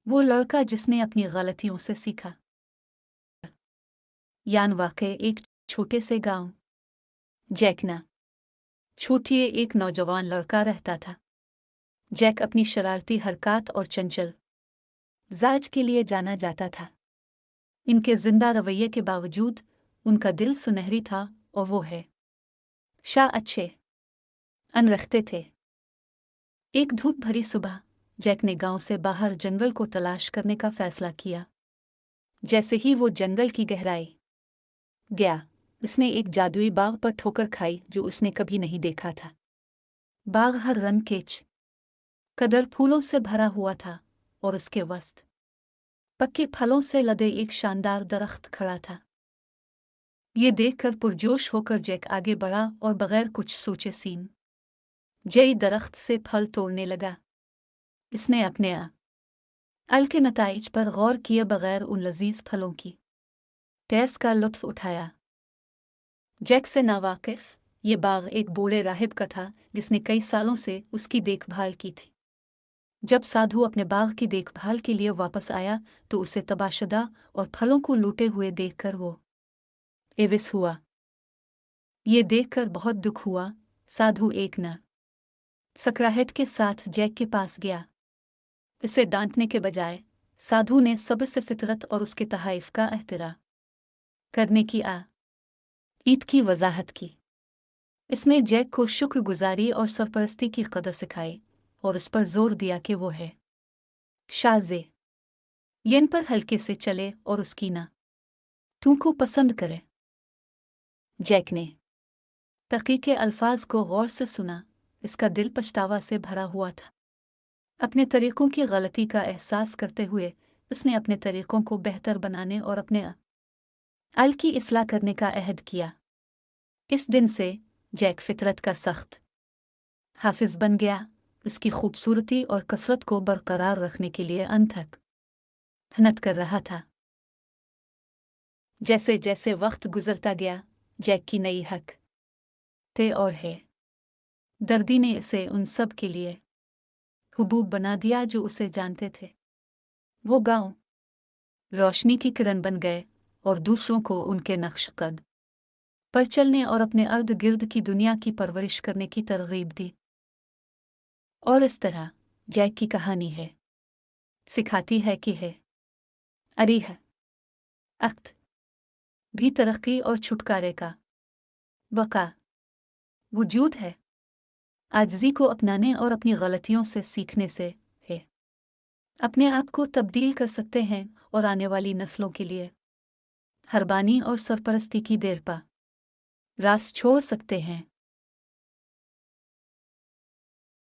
वो लड़का जिसने अपनी गलतियों से सीखा। यान वाकई एक छोटे से गांव जैकना छोटिए एक नौजवान लड़का रहता था। जैक अपनी शरारती हरकत और चंचल जाज के लिए जाना जाता था। इनके जिंदा रवैये के बावजूद उनका दिल सुनहरी था और वो है शाह अच्छे अन रखते थे। एक धूप भरी सुबह जैक ने गांव से बाहर जंगल को तलाश करने का फैसला किया। जैसे ही वो जंगल की गहराई गया, उसने एक जादुई बाग पर ठोकर खाई जो उसने कभी नहीं देखा था। बाग हर रंग के कदर फूलों से भरा हुआ था और उसके वस्त पक्के फलों से लदे एक शानदार दरख्त खड़ा था। ये देखकर पुरजोश होकर जैक आगे बढ़ा और बगैर कुछ सोचे सीन जई दरख्त से फल तोड़ने लगा। इसने अपने अल के नताइज पर गौर किए बगैर उन लजीज फलों की टेस्ट का लुत्फ उठाया। जैक से नावाकिफ ये बाग एक बूढ़े राहिब का था जिसने कई सालों से उसकी देखभाल की थी। जब साधु अपने बाग की देखभाल के लिए वापस आया तो उसे तबाशदा और फलों को लूटे हुए देखकर वो एविस हुआ। ये देखकर बहुत दुख हुआ। साधु एक न सकराहट के साथ जैक के पास गया। इसे डांटने के बजाय साधु ने सब्र से फितरत और उसके तहाइफ का एहतराम करने की ईद की वजाहत की। इसने जैक को शुक्रगुजारी और सरपरस्ती की कदर सिखाई और उस पर जोर दिया कि वो है शाज़े यन पर हल्के से चले और उसकी ना तू को पसंद करे। जैक ने तकी के अल्फाज को गौर से सुना। इसका दिल पछतावा से भरा हुआ था। अपने तरीकों की गलती का एहसास करते हुए उसने अपने तरीकों को बेहतर बनाने और अपने अल की इस्लाह करने का अहद किया। इस दिन से जैक फितरत का सख्त हाफिज बन गया। उसकी खूबसूरती और कसरत को बरकरार रखने के लिए अनथक मेहनत कर रहा था। जैसे जैसे वक्त गुजरता गया जैक की नई हक थे और है दर्दी ने इसे उन सब के लिए हुबूब बना दिया जो उसे जानते थे। वो गांव रोशनी की किरण बन गए और दूसरों को उनके नक्श कद पर चलने और अपने अर्द गिर्द की दुनिया की परवरिश करने की तरगीब दी। और इस तरह जैक की कहानी है सिखाती है कि है अरीह अख्त भी तरक्की और छुटकारे का बका वजूद है। आजिज़ी को अपनाने और अपनी गलतियों से सीखने से है अपने आप को तब्दील कर सकते हैं और आने वाली नस्लों के लिए हरबानी और सरपरस्ती की देर पा रास छोड़ सकते हैं।